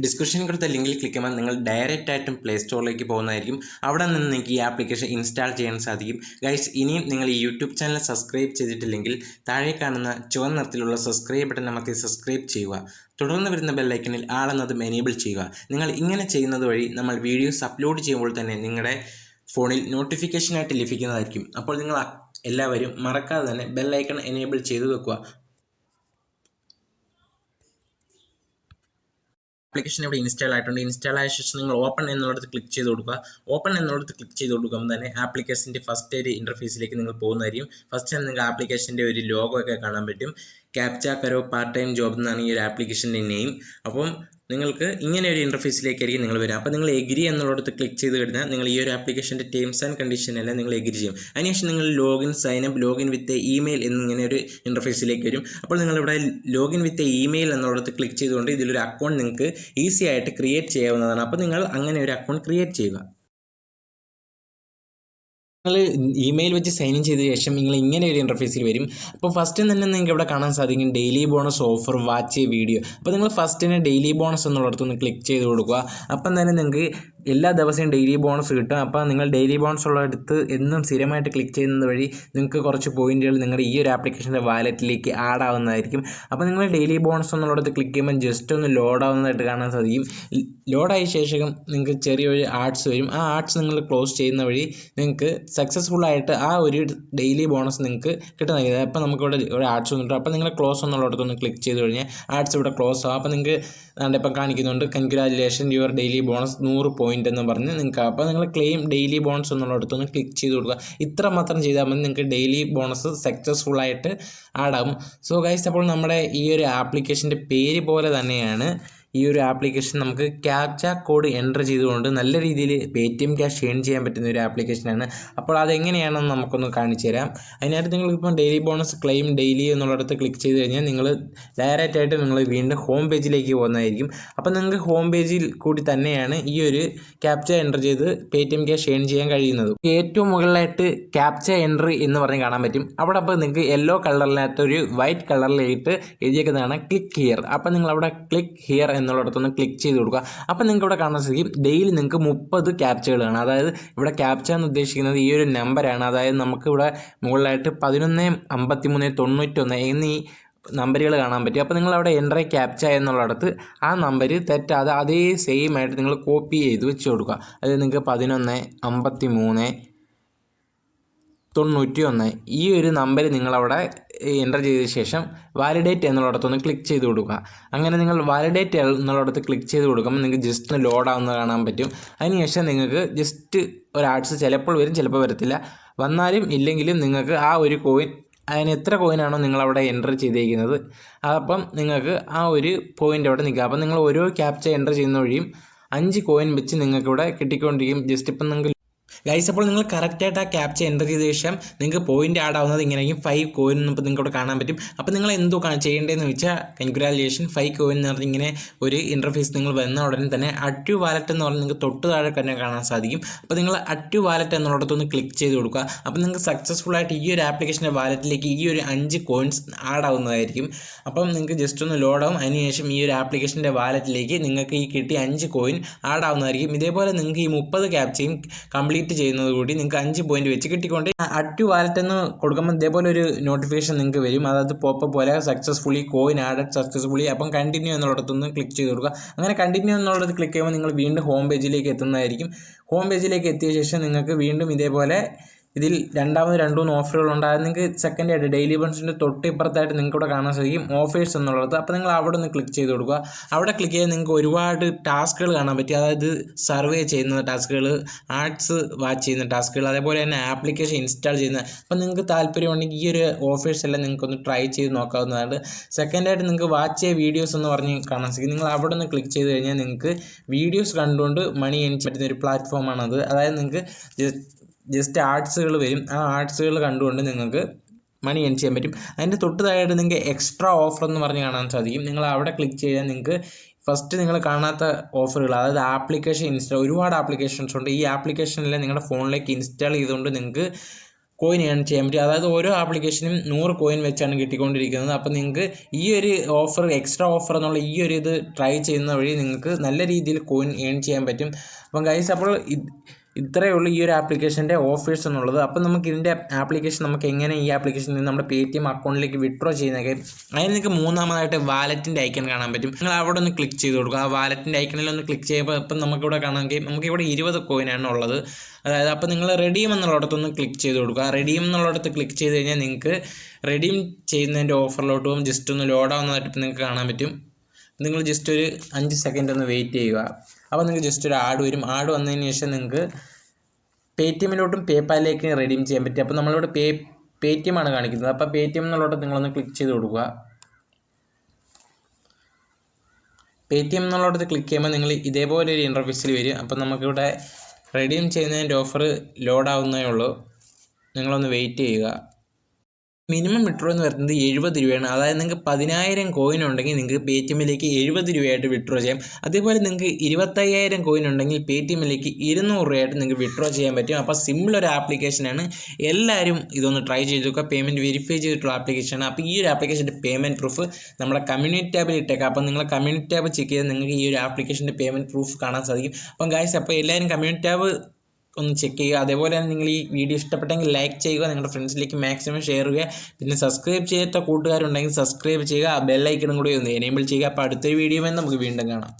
ഡിസ്ക്രിപ്ഷനിൽ കൊടുത്ത ലിങ്കിൽ ക്ലിക്ക് ചെയ്യുമ്പോൾ നിങ്ങൾ ഡയറക്റ്റ് ആയിട്ടും പ്ലേ സ്റ്റോറിലേക്ക് പോകുന്നതായിരിക്കും. അവിടെ നിന്ന് നിങ്ങൾക്ക് ഈ ആപ്ലിക്കേഷൻ ഇൻസ്റ്റാൾ ചെയ്യാൻ സാധിക്കും. ഗൈസ്, ഇനിയും നിങ്ങൾ ഈ യൂട്യൂബ് ചാനൽ സബ്സ്ക്രൈബ് ചെയ്തിട്ടില്ലെങ്കിൽ താഴെ കാണുന്ന ചുവന്ന നിറത്തിലുള്ള സബ്സ്ക്രൈബ് ബട്ടൺ അമർത്തി സബ്സ്ക്രൈബ് ചെയ്യുക. തുടർന്ന് വരുന്ന ബെല്ലൈക്കണിൽ ആളെന്നതും എനേബിൾ ചെയ്യുക. നിങ്ങൾ ഇങ്ങനെ ചെയ്യുന്നത് വഴി നമ്മൾ വീഡിയോസ് അപ്ലോഡ് ചെയ്യുമ്പോൾ തന്നെ നിങ്ങളുടെ ഫോണിൽ നോട്ടിഫിക്കേഷനായിട്ട് ലഭിക്കുന്നതായിരിക്കും. അപ്പോൾ നിങ്ങൾ എല്ലാവരും മറക്കാതെ തന്നെ ബെല്ലൈക്കൺ എനേബിൾ ചെയ്ത് വെക്കുക. ആപ്ലിക്കേഷൻ ഇവിടെ ഇൻസ്റ്റാൾ ആയിട്ടുണ്ട്. ഇൻസ്റ്റാൾ ആയ ശേഷം നിങ്ങൾ ഓപ്പൺ എന്നുള്ളത് ക്ലിക്ക് ചെയ്ത് കൊടുക്കുക. ഓപ്പൺ എന്നുള്ളത് ക്ലിക്ക് ചെയ്ത് കൊടുക്കുമ്പോൾ തന്നെ ആപ്ലിക്കേഷൻ്റെ ഫസ്റ്റ് ഒരു ഇൻ്റർഫേസിലേക്ക് നിങ്ങൾ പോകുന്നതായിരിക്കും. ഫസ്റ്റ് തന്നെ നിങ്ങൾക്ക് ആപ്ലിക്കേഷൻ്റെ ഒരു ലോഗോ ഒക്കെ കാണാൻ പറ്റും. ക്യാപ്ച കരോ പാർട്ട് ടൈം ജോബ് എന്നാണ് ഈ ഒരു ആപ്ലിക്കേഷൻ്റെ നെയിം. അപ്പം നിങ്ങൾക്ക് ഇങ്ങനെ ഒരു ഇൻ്റർഫേസിലേക്കായിരിക്കും നിങ്ങൾ വരിക. അപ്പോൾ നിങ്ങൾ എഗ്രി എന്നുള്ളിടത്ത് ക്ലിക്ക് ചെയ്ത് കഴിഞ്ഞാൽ നിങ്ങൾ ഈ ഒരു ആപ്ലിക്കേഷൻ്റെ ടേംസ് ആൻഡ് കണ്ടീഷൻ എല്ലാം നിങ്ങൾ എഗ്രി ചെയ്യും. അതിനുശേഷം നിങ്ങൾ ലോഗിൻ വിത്ത് ഇമെയിൽ എന്നിങ്ങനെ ഒരു ഇൻ്റർഫേസിലേക്ക് വരും. അപ്പോൾ നിങ്ങളിവിടെ ലോഗിൻ വിത്ത് ഇമെയിൽ എന്നുള്ളിടത്ത് ക്ലിക്ക് ചെയ്തുകൊണ്ട് ഇതിലൊരു അക്കൗണ്ട് നിങ്ങൾക്ക് ഈസി ആയിട്ട് ക്രിയേറ്റ് ചെയ്യാവുന്നതാണ്. അപ്പോൾ നിങ്ങൾ അങ്ങനെ ഒരു അക്കൗണ്ട് ക്രിയേറ്റ് ചെയ്യുക. നിങ്ങൾ ഇമെയിൽ വെച്ച് സൈൻ ഇൻ ചെയ്ത ശേഷം നിങ്ങൾ ഇങ്ങനെ ഒരു ഇൻ്റർഫേസിൽ വരും. അപ്പോൾ ഫസ്റ്റ് തന്നെ നിങ്ങൾക്ക് ഇവിടെ കാണാൻ സാധിക്കും daily bonus offer watch video. അപ്പോൾ നിങ്ങൾ ഫസ്റ്റ് തന്നെ ഡെയിലി ബോണസ് എന്നുള്ളിടത്തൊന്ന് ക്ലിക്ക് ചെയ്ത് കൊടുക്കുക. അപ്പം തന്നെ നിങ്ങൾക്ക് എല്ലാ ദിവസവും ഡെയിലി ബോണസ് കിട്ടും. അപ്പോൾ നിങ്ങൾ ഡെയിലി ബോണസ് ഉള്ളിടത്ത് എന്നും സ്ഥിരമായിട്ട് ക്ലിക്ക് ചെയ്യുന്നത് വഴി നിങ്ങൾക്ക് കുറച്ച് പോയിന്റുകൾ നിങ്ങളുടെ ഈ ഒരു ആപ്ലിക്കേഷൻ്റെ വാലറ്റിലേക്ക് ആഡ് ആവുന്നതായിരിക്കും. അപ്പോൾ നിങ്ങൾ ഡെയിലി ബോണസ് എന്നുള്ളിടത്ത് ക്ലിക്ക് ചെയ്യുമ്പോൾ ജസ്റ്റ് ഒന്ന് ലോഡ് ആവുന്നതായിട്ട് കാണാൻ സാധിക്കും. ലോഡായ ശേഷം നിങ്ങൾക്ക് ചെറിയൊരു ആഡ്സ് വരും. ആ ആഡ്സ് നിങ്ങൾ ക്ലോസ് ചെയ്യുന്ന വഴി നിങ്ങൾക്ക് സക്സസ്ഫുള്ളായിട്ട് ആ ഒരു ഡെയിലി ബോണസ് നിങ്ങൾക്ക് കിട്ടുന്നതായിരിക്കും. അപ്പോൾ നമുക്കിവിടെ ഒരു ആഡ്സ് വന്നിട്ട് അപ്പോൾ നിങ്ങൾ ക്ലോസ് എന്നുള്ളിടത്തൊന്ന് ക്ലിക്ക് ചെയ്ത് കഴിഞ്ഞാൽ ആഡ്സ് ഇവിടെ ക്ലോസ് ആവും. അപ്പോൾ നിങ്ങൾക്ക് ഇപ്പം കാണിക്കുന്നുണ്ട് congratulation your daily bonus 100 point എന്ന് പറഞ്ഞ് നിങ്ങൾക്ക്. അപ്പോൾ നിങ്ങൾ ക്ലെയിം ഡെയിലി ബോണസ് എന്നുള്ളിടത്തൊന്ന് ക്ലിക്ക് ചെയ്ത് കൊടുക്കുക. ഇത്ര മാത്രം ചെയ്താൽ മതി, നിങ്ങൾക്ക് ഡെയിലി ബോണസ് സക്സസ്ഫുള്ളായിട്ട് ആഡാകും. സോ ഗൈസ്, അപ്പോൾ നമ്മുടെ ഈ ഒരു ആപ്ലിക്കേഷൻ്റെ പേര് പോലെ തന്നെയാണ് ഈ ഒരു ആപ്ലിക്കേഷൻ നമുക്ക് ക്യാപ്ച കോഡ് എൻ്റർ ചെയ്തുകൊണ്ട് നല്ല രീതിയിൽ പേടിഎം ക്യാഷ് ഏൺ ചെയ്യാൻ പറ്റുന്ന ഒരു ആപ്ലിക്കേഷനാണ്. അപ്പോൾ അതെങ്ങനെയാണെന്ന് നമുക്കൊന്ന് കാണിച്ചു തരാം. അതിനായിട്ട് നിങ്ങളിപ്പോൾ ഡെയിലി ബോണസ് ക്ലെയിം ഡെയിലി എന്നുള്ളിടത്ത് ക്ലിക്ക് ചെയ്ത് കഴിഞ്ഞാൽ നിങ്ങൾ ഡയറക്റ്റായിട്ട് നിങ്ങൾ വീണ്ടും ഹോം പേജിലേക്ക് പോകുന്നതായിരിക്കും. അപ്പോൾ നിങ്ങൾക്ക് ഹോം പേജിൽ കൂടി തന്നെയാണ് ഈ ഒരു ക്യാപ്ച എൻ്റർ ചെയ്ത് പേടിഎം ക്യാഷ് ഏൺ ചെയ്യാൻ കഴിയുന്നത്. ഏറ്റവും മുകളിലായിട്ട് ക്യാപ്ച എൻട്രി എന്ന് പറഞ്ഞ് കാണാൻ പറ്റും. അവിടെ അപ്പോൾ നിങ്ങൾക്ക് യെല്ലോ കളറിനകത്ത് ഒരു വൈറ്റ് കളറിലായിട്ട് എഴുതിയേക്കുന്നതാണ് ക്ലിക്ക് ഹിയർ. അപ്പോൾ നിങ്ങൾ അവിടെ ക്ലിക്ക് ഹിയർ എന്നുള്ളിടത്തൊന്ന് ക്ലിക്ക് ചെയ്ത് കൊടുക്കുക. അപ്പോൾ നിങ്ങൾക്ക് ഇവിടെ കാണാൻ സാധിക്കും ഡെയിലി നിങ്ങൾക്ക് 30 ക്യാപ്ചകളാണ്. അതായത് ഇവിടെ ക്യാപ്ച എന്ന് ഉദ്ദേശിക്കുന്നത് ഈ ഒരു നമ്പറാണ്. അതായത് നമുക്കിവിടെ മുകളിലായിട്ട് 11 53 91 എന്നീ നമ്പറുകൾ കാണാൻ പറ്റും. അപ്പോൾ നിങ്ങൾ അവിടെ എൻ്റർ ക്യാപ്ച എന്നുള്ളിടത്ത് ആ നമ്പർ തെറ്റാതെ അതേ സെയിം ആയിട്ട് നിങ്ങൾ കോപ്പി ചെയ്ത് വെച്ച് കൊടുക്കുക. അതായത് നിങ്ങൾക്ക് 11 53 91 ഈ ഒരു നമ്പർ നിങ്ങളവിടെ എൻ്റർ ചെയ്ത ശേഷം വാലിഡേറ്റ് എന്നുള്ളിടത്തൊന്ന് ക്ലിക്ക് ചെയ്ത് കൊടുക്കുക. അങ്ങനെ നിങ്ങൾ വാലിഡേറ്റ് എന്നുള്ളിടത്ത് ക്ലിക്ക് ചെയ്ത് കൊടുക്കുമ്പോൾ നിങ്ങൾക്ക് ജസ്റ്റ് ഒന്ന് ലോഡ് ആവുന്നത് കാണാൻ പറ്റും. അതിനുശേഷം നിങ്ങൾക്ക് ജസ്റ്റ് ഒരു ആഡ്സ് ചിലപ്പോൾ വരും, ചിലപ്പോൾ വരത്തില്ല. വന്നാലും ഇല്ലെങ്കിലും നിങ്ങൾക്ക് ആ ഒരു കോയിൻ, അതിന് എത്ര കോയിനാണോ നിങ്ങളവിടെ എൻ്റർ ചെയ്തേക്കുന്നത് അപ്പം നിങ്ങൾക്ക് ആ ഒരു പോയിൻ്റ് അവിടെ നിൽക്കുക. അപ്പം നിങ്ങൾ ഓരോ ക്യാപ്ച എൻ്റർ ചെയ്യുന്ന വഴിയും 5 കോയിൻ വെച്ച് നിങ്ങൾക്കിവിടെ കിട്ടിക്കൊണ്ടിരിക്കും. ജസ്റ്റ് ഇപ്പം നിങ്ങൾക്ക് ഗൈസ്, അപ്പോൾ നിങ്ങൾ കറക്റ്റായിട്ട് ആ ക്യാപ്ച എൻ്റർ ചെയ്ത ശേഷം നിങ്ങൾക്ക് പോയിൻ്റ് ആഡ് ആവുന്നത് ഇങ്ങനെയും 5 കോയിൻ ഇപ്പോൾ നിങ്ങൾക്ക് ഇവിടെ കാണാൻ പറ്റും. അപ്പോൾ നിങ്ങൾ എന്തോ ചെയ്യേണ്ടതെന്ന് വെച്ചാൽ കൺഗ്രാജുലേഷൻ 5 കോയിൻ എന്ന് പറഞ്ഞ് ഇങ്ങനെ ഒരു ഇൻ്റർഫേസ് നിങ്ങൾ വന്ന ഉടനെ തന്നെ അഡ് ടു വാലറ്റ് എന്ന് പറഞ്ഞ് നിങ്ങൾക്ക് തൊട്ട് താഴെ തന്നെ കാണാൻ സാധിക്കും. അപ്പോൾ നിങ്ങൾ അഡ് ടു വാലറ്റ് എന്നുള്ളിടത്തൊന്ന് ക്ലിക്ക് ചെയ്ത് കൊടുക്കുക. അപ്പോൾ നിങ്ങൾക്ക് സക്സസ്ഫുള്ളായിട്ട് ഈ ഒരു ആപ്ലിക്കേഷൻ്റെ വാലറ്റിലേക്ക് ഈ ഒരു 5 കോയിൻസ് ആഡ് ആവുന്നതായിരിക്കും. അപ്പം നിങ്ങൾക്ക് ജസ്റ്റ് ഒന്ന് ലോഡ് ആവും. അതിനുശേഷം ഈ ഒരു ആപ്ലിക്കേഷൻ്റെ വാലറ്റിലേക്ക് നിങ്ങൾക്ക് ഈ കിട്ടിയ 5 കോയിൻ ആഡ് ആവുന്നതായിരിക്കും. ഇതേപോലെ നിങ്ങൾക്ക് ഈ 30 ക്യാപ്ചയും കംപ്ലീറ്റ് ചെയ്യുന്നത് കൂടി നിങ്ങൾക്ക് 5 പോയിന്റ് വെച്ച് കിട്ടിക്കൊണ്ട് അഡ് ടു വാലറ്റ് എന്ന് കൊടുക്കുമ്പോൾ ഇതേപോലെ ഒരു നോട്ടിഫിക്കേഷൻ നിങ്ങൾക്ക് വരും. അതായത് പോപ്പ് പോലെ സക്സസ്ഫുള്ളി കോയിൻ ആഡഡ് സക്സസ്ഫുള്ളി. അപ്പം കണ്ടിന്യൂ എന്നുള്ളിടത്തൊന്ന് ക്ലിക്ക് ചെയ്ത് കൊടുക്കുക. അങ്ങനെ കണ്ടിന്യൂ എന്നുള്ളത് ക്ലിക്ക് ചെയ്യുമ്പോൾ നിങ്ങൾ വീണ്ടും ഹോം പേജിലേക്ക് എത്തുന്നതായിരിക്കും. ഹോം പേജിലേക്ക് എത്തിയ ശേഷം നിങ്ങൾക്ക് വീണ്ടും ഇതേപോലെ ഇതിൽ 2 ഓഫറുകളുണ്ട്. അത് നിങ്ങൾക്ക് സെക്കൻഡ് ആയിട്ട് ഡെയിലി ബോണസിൻ്റെ തൊട്ട് ഇപ്പുറത്തായിട്ട് നിങ്ങൾക്ക് ഇവിടെ കാണാൻ സാധിക്കും ഓഫേഴ്സ് എന്നുള്ളത്. അപ്പോൾ നിങ്ങൾ അവിടെ ഒന്ന് ക്ലിക്ക് ചെയ്ത് കൊടുക്കുക. അവിടെ ക്ലിക്ക് ചെയ്താൽ നിങ്ങൾക്ക് ഒരുപാട് ടാസ്കുകൾ കാണാൻ പറ്റും. അതായത് സർവേ ചെയ്യുന്ന ടാസ്കുകൾ, ആഡ്സ് വാച്ച് ചെയ്യുന്ന ടാസ്കുകൾ, അതേപോലെ തന്നെ ആപ്ലിക്കേഷൻ ഇൻസ്റ്റാൾ ചെയ്യുന്ന. അപ്പോൾ നിങ്ങൾക്ക് താല്പര്യമുണ്ടെങ്കിൽ ഈ ഒരു ഓഫേഴ്സ് എല്ലാം നിങ്ങൾക്കൊന്ന് ട്രൈ ചെയ്ത് നോക്കാവുന്നതാണ്. സെക്കൻഡായിട്ട് നിങ്ങൾക്ക് വാച്ച് ചെയ്യ വീഡിയോസ് എന്ന് പറഞ്ഞ് കാണാൻ സാധിക്കും. നിങ്ങൾ അവിടെ ഒന്ന് ക്ലിക്ക് ചെയ്ത് കഴിഞ്ഞാൽ നിങ്ങൾക്ക് വീഡിയോസ് കണ്ടുകൊണ്ട് മണി ഏൺ ചെയ്യാൻ പറ്റുന്ന ഒരു പ്ലാറ്റ്ഫോമാണത്. അതായത് നിങ്ങൾക്ക് ജസ്റ്റ് ആഡ്സുകൾ വരും. ആ ആഡ്സുകൾ കണ്ടുകൊണ്ട് നിങ്ങൾക്ക് മണി ഏൺ ചെയ്യാൻ പറ്റും. അതിൻ്റെ തൊട്ട് താഴെയായിട്ട് നിങ്ങൾക്ക് എക്സ്ട്രാ ഓഫർ എന്ന് പറഞ്ഞ് കാണാൻ സാധിക്കും. നിങ്ങൾ അവിടെ ക്ലിക്ക് ചെയ്താൽ നിങ്ങൾക്ക് ഫസ്റ്റ് നിങ്ങൾ കാണാത്ത ഓഫറുകൾ, അതായത് ആപ്ലിക്കേഷൻ ഒരുപാട് ആപ്ലിക്കേഷൻസ് ഉണ്ട്. ഈ ആപ്ലിക്കേഷനെല്ലാം നിങ്ങളുടെ ഫോണിലേക്ക് ഇൻസ്റ്റാൾ ചെയ്തുകൊണ്ട് നിങ്ങൾക്ക് കോയിൻ ഏൺ ചെയ്യാൻ പറ്റും. അതായത് ഓരോ ആപ്ലിക്കേഷനും 100 കോയിൻ വെച്ചാണ് കിട്ടിക്കൊണ്ടിരിക്കുന്നത്. അപ്പോൾ നിങ്ങൾക്ക് ഈ ഒരു ഓഫർ, എക്സ്ട്രാ ഓഫർ എന്നുള്ള ഈ ഒരു ഇത് ട്രൈ ചെയ്യുന്ന വഴി നിങ്ങൾക്ക് നല്ല രീതിയിൽ കോയിൻ ഏൺ ചെയ്യാൻ പറ്റും. അപ്പം ഗൈസ്, അപ്പോൾ ഇത്രയേ ഉള്ളൂ ഈ ഒരു ആപ്ലിക്കേഷൻ്റെ ഓഫേഴ്സ് എന്നുള്ളത്. അപ്പം നമുക്ക് ഇതിൻ്റെ ആപ്ലിക്കേഷൻ നമുക്ക് എങ്ങനെ ഈ ആപ്ലിക്കേഷനിൽ നിന്ന് നമ്മുടെ പേടിഎം അക്കൗണ്ടിലേക്ക് വിഡ്രോ ചെയ്യുന്നതൊക്കെ, അതിന് നിങ്ങൾക്ക് മൂന്നാമതായിട്ട് വാലറ്റിൻ്റെ ഐക്കൺ കാണാൻ പറ്റും. നിങ്ങൾ അവിടെ ഒന്ന് ക്ലിക്ക് ചെയ്ത് കൊടുക്കുക. ആ വാലറ്റിൻ്റെ ഐക്കണിൽ ഒന്ന് ക്ലിക്ക് ചെയ്യുമ്പോൾ ഇപ്പം നമുക്കിവിടെ കാണാമെങ്കിൽ നമുക്കിവിടെ 20 കോയിനാണ് ഉള്ളത്. അതായത് അപ്പോൾ നിങ്ങൾ റെഡീം എന്നുള്ളിടത്തൊന്ന് ക്ലിക്ക് ചെയ്ത് കൊടുക്കുക. റെഡീം എന്നുള്ളിടത്ത് ക്ലിക്ക് ചെയ്ത് കഴിഞ്ഞാൽ നിങ്ങൾക്ക് റെഡീം ചെയ്യുന്നതിൻ്റെ ഓഫറിലോട്ട് പോകും. ജസ്റ്റ് ഒന്ന് ലോഡ് ആവുന്നതായിട്ട് നിങ്ങൾക്ക് കാണാൻ പറ്റും. നിങ്ങൾ ജസ്റ്റ് ഒരു 5 സെക്കൻഡ് ഒന്ന് വെയിറ്റ് ചെയ്യുക. അപ്പോൾ നിങ്ങൾക്ക് ജസ്റ്റ് ഒരു ആഡ് വരും. ആഡ് വന്നതിന് ശേഷം നിങ്ങൾക്ക് പേടിഎമ്മിലോട്ടും പേപ്പാലിലേക്കും റെഡീം ചെയ്യാൻ പറ്റും. അപ്പോൾ നമ്മളിവിടെ പേടിഎം ആണ് കാണിക്കുന്നത്. അപ്പോൾ പേടിഎം എന്നുള്ളടത്ത് നിങ്ങളൊന്ന് ക്ലിക്ക് ചെയ്ത് കൊടുക്കുക. പേടിഎം എന്നുള്ളടത്ത് ക്ലിക്ക് ചെയ്യുമ്പോൾ നിങ്ങൾ ഇതേപോലെ ഒരു ഇൻ്റർഫേസിൽ വരും. അപ്പോൾ നമുക്കിവിടെ റെഡീം ചെയ്യുന്നതിൻ്റെ ഓഫർ ലോഡ് ആവുന്നതേ ഉള്ളൂ. നിങ്ങളൊന്ന് വെയിറ്റ് ചെയ്യുക. മിനിമം വിഡ്രോ എന്ന് പറയുന്നത് 70 രൂപയാണ്. അതായത് നിങ്ങൾക്ക് 10,000 കോയിൻ ഉണ്ടെങ്കിൽ നിങ്ങൾക്ക് പേടിഎമ്മിലേക്ക് 70 രൂപയായിട്ട് വിഡ്രോ ചെയ്യാം. അതേപോലെ നിങ്ങൾക്ക് 25,000 കോയിൻ ഉണ്ടെങ്കിൽ പേടിഎമ്മിലേക്ക് 200 രൂപയായിട്ട് നിങ്ങൾക്ക് വിഡ്രോ ചെയ്യാൻ പറ്റും. അപ്പോൾ സിമ്പിൾ ഒരു ആപ്ലിക്കേഷനാണ്. എല്ലാവരും ഇതൊന്ന് ട്രൈ ചെയ്ത് നോക്കുക. പേയ്മെൻറ്റ് വെരിഫൈ ചെയ്തിട്ടുള്ള ആപ്ലിക്കേഷനാണ്. അപ്പോൾ ഈ ഒരു ആപ്ലിക്കേഷൻ്റെ പേയ്മെൻറ്റ് പ്രൂഫ് നമ്മുടെ കമ്മ്യൂണിറ്റി ടാബിൽ ഇട്ടേക്കാം. അപ്പോൾ നിങ്ങൾ കമ്മ്യൂണിറ്റി ടാബ് ചെക്ക് ചെയ്താൽ നിങ്ങൾക്ക് ഈ ഒരു ആപ്ലിക്കേഷൻ്റെ പേയ്മെൻറ്റ് പ്രൂഫ് കാണാൻ സാധിക്കും. അപ്പം ഗൈസ്, അപ്പോൾ എല്ലാവരും കമ്മ്യൂണിറ്റി ടാബ് ഒന്ന് ചെക്ക് ചെയ്യുക. അതേപോലെ തന്നെ നിങ്ങൾ ഈ വീഡിയോ ഇഷ്ടപ്പെട്ടെങ്കിൽ ലൈക്ക് ചെയ്യുക, നിങ്ങളുടെ ഫ്രണ്ട്സിലേക്ക് മാക്സിമം ഷെയർ ചെയ്യുക. പിന്നെ സബ്സ്ക്രൈബ് ചെയ്യാത്ത കൂട്ടുകാരുണ്ടെങ്കിൽ സബ്സ്ക്രൈബ് ചെയ്യുക. ആ ബെല്ലൈക്കണും കൂടി ഒന്ന് എനേബിൾ ചെയ്യുക. അപ്പോൾ അടുത്തൊരു വീഡിയോയിൽ നമുക്ക് വീണ്ടും കാണാം.